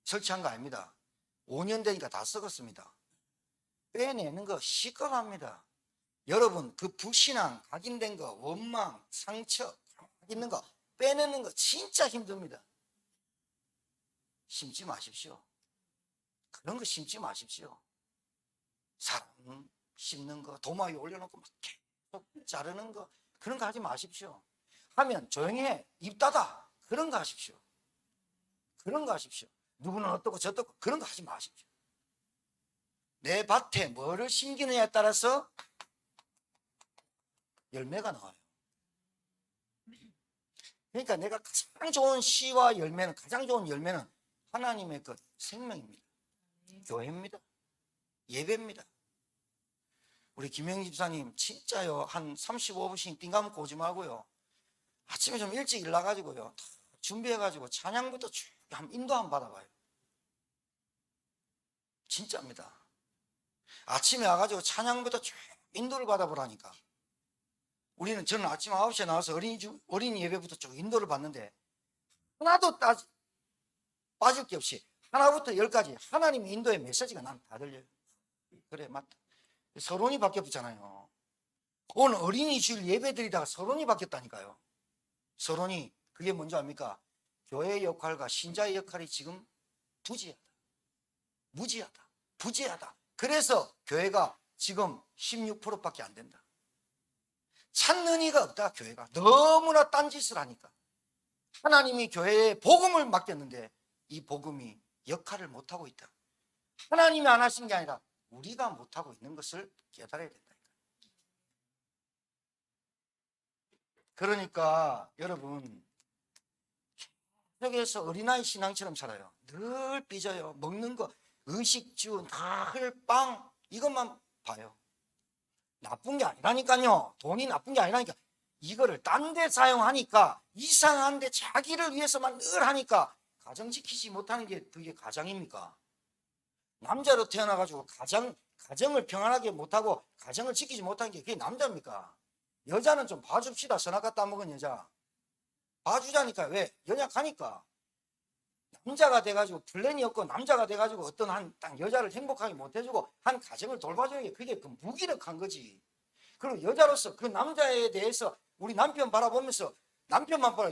설치한 거 아닙니다. 5년 되니까 다 썩었습니다. 빼내는 거 시급합니다. 여러분 그 불신앙, 각인된 거, 원망, 상처 있는 거 빼내는 거 진짜 힘듭니다. 심지 마십시오. 그런 거 심지 마십시오. 사람 심는 거 도마 위에 올려놓고 막 계속 자르는 거 그런 거 하지 마십시오. 하면 조용히 해. 입 닫아. 그런 거 하십시오. 그런 거 하십시오. 누구는 어떻고 저떻고 그런 거 하지 마십시오. 내 밭에 뭐를 심기느냐에 따라서 열매가 나와요. 그러니까 내가 가장 좋은 씨와 열매는, 가장 좋은 열매는 하나님의 그 생명입니다. 교회입니다. 예배입니다. 우리 김영희 집사님 진짜요, 한 35분씩 띵 감고 오지 말고요, 아침에 좀 일찍 일나가지고요 다 준비해가지고 찬양부터 쭉 인도 한번 받아봐요. 진짜입니다. 아침에 와가지고 찬양부터 쭉 인도를 받아보라니까. 저는 아침 9시에 나와서 어린이 예배부터 쭉 인도를 받는데 하나도 빠질 게 없이 하나부터 10까지 하나님의 인도의 메시지가 난 다 들려요. 그래 맞다. 서론이 바뀌었잖아요. 오늘 어린이 주일 예배 드리다가 서론이 바뀌었다니까요. 서론이 그게 뭔지 압니까? 교회의 역할과 신자의 역할이 지금 부지하다, 무지하다, 부지하다. 그래서 교회가 지금 16%밖에 안 된다. 찾는 이가 없다. 교회가 너무나 딴짓을 하니까. 하나님이 교회에 복음을 맡겼는데 이 복음이 역할을 못하고 있다. 하나님이 안 하신 게 아니라 우리가 못하고 있는 것을 깨달아야 된다. 그러니까 여러분 계속해서 어린아이 신앙처럼 살아요. 늘 삐져요. 먹는 거 의식주, 늘 빵 이것만 봐요. 나쁜 게 아니라니까요. 돈이 나쁜 게 아니라니까. 이거를 딴 데 사용하니까 이상한데 자기를 위해서만 늘 하니까 가정 지키지 못하는 게 그게 가장입니까? 남자로 태어나가지고 가정을 평안하게 못하고 가정을 지키지 못하는 게 그게 남자입니까? 여자는 좀 봐줍시다. 선악과 따먹은 여자 봐주자니까. 왜? 연약하니까. 남자가 돼가지고 플랜이 없고 남자가 돼가지고 어떤 딱 여자를 행복하게 못해주고 한 가정을 돌봐주는 게 그게 그 무기력한 거지. 그리고 여자로서 그 남자에 대해서 우리 남편 바라보면서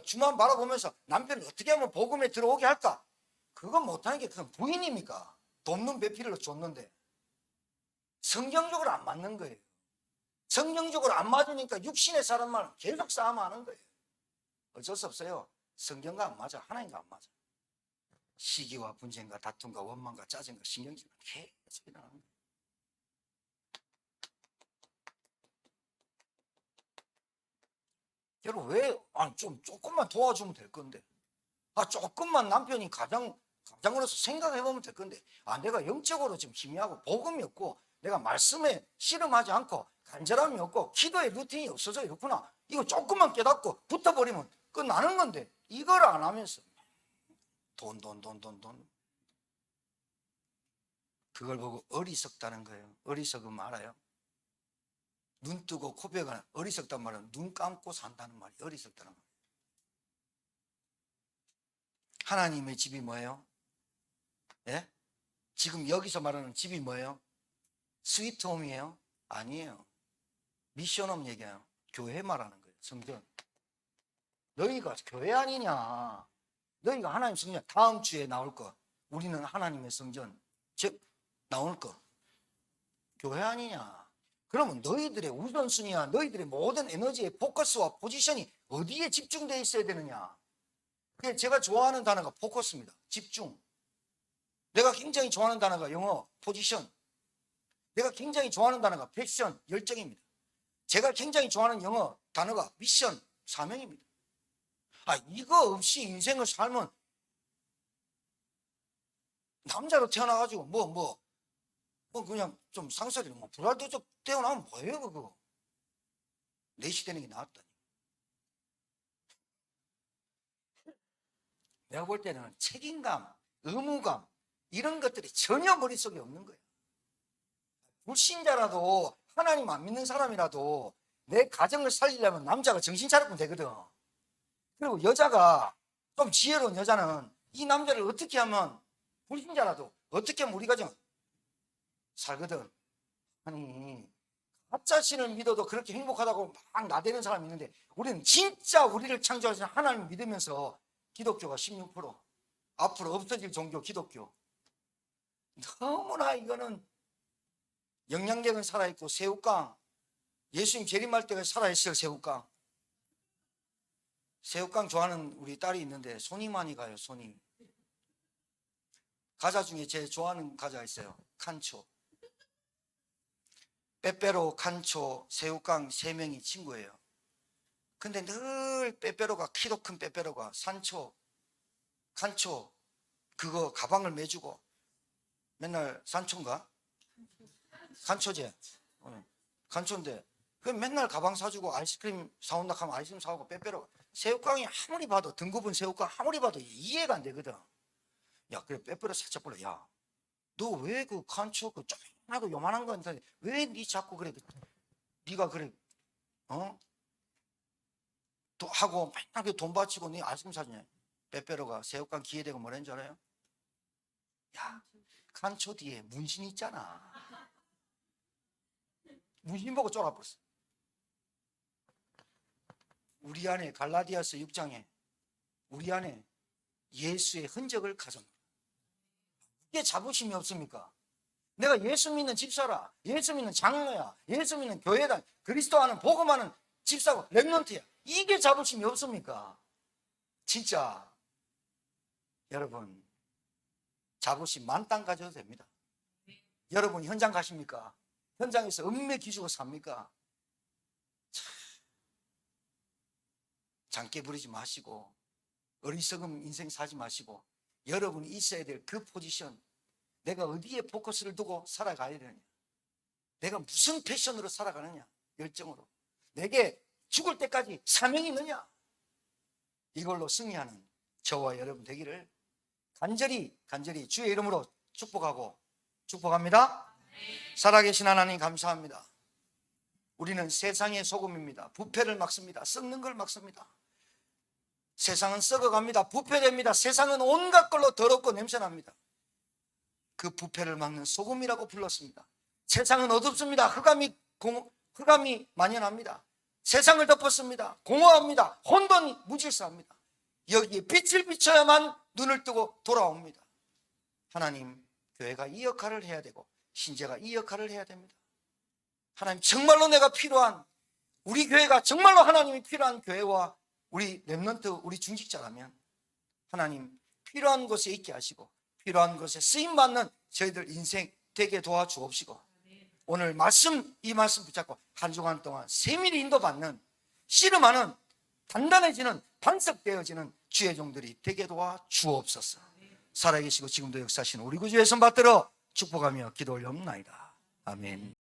주만 바라보면서 남편을 어떻게 하면 복음에 들어오게 할까? 그거 못하는 게 그건 부인입니까? 돕는 배필로 줬는데 성경적으로 안 맞는 거예요. 성경적으로 안 맞으니까 육신의 사람만 계속 싸움하는 거예요. 어쩔 수 없어요. 성경과 안 맞아. 하나님과 안 맞아. 시기와 분쟁과 다툼과 원망과 짜증과 신경질과 계속 일어나는 거예요. 여러분 왜 좀 조금만 도와주면 될 건데, 조금만 남편이 가장으로서 생각해보면 될 건데, 내가 영적으로 지금 희미하고 복음이 없고 내가 말씀에 씨름하지 않고 간절함이 없고 기도의 루틴이 없어서 이렇구나. 이거 조금만 깨닫고 붙어버리면 끝나는 건데 이걸 안 하면서 돈 그걸 보고 어리석다는 거예요. 어리석으면 알아요? 눈 뜨고 코 베거나. 어리석단 말은 눈 감고 산다는 말이 어리석다는 말이에요. 하나님의 집이 뭐예요? 예? 지금 여기서 말하는 집이 뭐예요? 스위트홈이에요? 아니에요. 미션홈 얘기해요. 교회 말하는 거예요. 성전. 너희가 교회 아니냐? 너희가 하나님 성전. 다음 주에 나올 거. 우리는 하나님의 성전. 즉 나올 거. 교회 아니냐? 그러면 너희들의 우선순위와 너희들의 모든 에너지의 포커스와 포지션이 어디에 집중되어 있어야 되느냐? 그게 제가 좋아하는 단어가 포커스입니다. 집중. 내가 굉장히 좋아하는 단어가 영어 포지션. 내가 굉장히 좋아하는 단어가 패션, 열정입니다. 제가 굉장히 좋아하는 영어 단어가 미션, 사명입니다. 이거 없이 인생을 살면 남자로 태어나가지고 그냥 좀 상사들이 불알도적 태어나면 뭐예요 그거. 내시 되는 게 나았다니. 내가 볼 때는 책임감, 의무감 이런 것들이 전혀 머릿속에 없는 거예요. 불신자라도 하나님 안 믿는 사람이라도 내 가정을 살리려면 남자가 정신 차리면 되거든. 그리고 여자가 좀 지혜로운 여자는 이 남자를 어떻게 하면, 불신자라도 어떻게 하면 우리 가정 살거든. 아니, 가짜 신을 믿어도 그렇게 행복하다고 막 나대는 사람이 있는데, 우리는 진짜 우리를 창조하신 하나님을 믿으면서 기독교가 16%, 앞으로 없어질 종교 기독교. 너무나 이거는 영양갱은 살아있고, 새우깡, 예수님 재림할 때가 살아있어요. 새우깡 좋아하는 우리 딸이 있는데 손이 많이 가요. 손이. 과자 중에 제일 좋아하는 과자가 있어요. 칸초. 빼빼로, 칸초, 새우깡 3명이 친구예요. 근데 늘 빼빼로가, 키도 큰 빼빼로가 산초, 칸초 그거 가방을 매주고, 맨날 산초인가? 칸초제. 칸초인데 그 맨날 가방 사주고 아이스크림 사온다 하면 아이스크림 사오고, 빼빼로. 새우깡이 아무리 봐도, 등급은 새우깡 아무리 봐도 이해가 안 되거든. 야, 그래 빼빼로 살짝 불러. 야, 너 왜 그 칸초 그 조그맣고 요만한 거 있는데 왜 니 자꾸 그래, 니가 그래 또 하고 맨날 돈 바치고 니 아이스크림 사주냐. 빼빼로가 새우깡 기회되고 뭐라는 줄 알아요? 야, 칸초 뒤에 문신 있잖아. 문신 보고 쫄아버렸어. 우리 안에, 갈라디아서 6장에 우리 안에 예수의 흔적을 가졌다. 이게 자부심이 없습니까? 내가 예수 믿는 집사라, 예수 믿는 장로야, 예수 믿는 교회다, 그리스도 하는 복음하는 집사고 렘넌트야. 이게 자부심이 없습니까? 진짜 여러분, 자부심 만땅 가져도 됩니다. 여러분 현장 가십니까? 현장에서 음매 기주고 삽니까? 장깨 부리지 마시고 어리석은 인생 사지 마시고, 여러분이 있어야 될 그 포지션, 내가 어디에 포커스를 두고 살아가야 되느냐, 내가 무슨 패션으로 살아가느냐, 열정으로 내게 죽을 때까지 사명이 있느냐, 이걸로 승리하는 저와 여러분 되기를 간절히 주의 이름으로 축복합니다. 살아계신 하나님 감사합니다. 우리는 세상의 소금입니다. 부패를 막습니다. 썩는 걸 막습니다. 세상은 썩어갑니다. 부패됩니다. 세상은 온갖 걸로 더럽고 냄새납니다. 그 부패를 막는 소금이라고 불렀습니다. 세상은 어둡습니다. 흑암이 만연합니다. 세상을 덮었습니다. 공허합니다. 혼돈이 무질서합니다. 여기에 빛을 비춰야만 눈을 뜨고 돌아옵니다. 하나님, 교회가 이 역할을 해야 되고 신제가 이 역할을 해야 됩니다. 하나님, 정말로 내가 필요한, 우리 교회가 정말로 하나님이 필요한 교회와 우리 렘넌트, 우리 중직자라면 하나님, 필요한 곳에 있게 하시고 필요한 곳에 쓰임받는 저희들 인생 되게 도와주옵시고, 오늘 이 말씀 붙잡고 한 주간 동안 세밀히 인도받는, 씨름하는, 단단해지는, 반석되어지는 주의 종들이 되게 도와주옵소서. 살아계시고 지금도 역사하시는 우리 구주 예수 받들어 축복하며 기도 올려옵나이다. 아멘.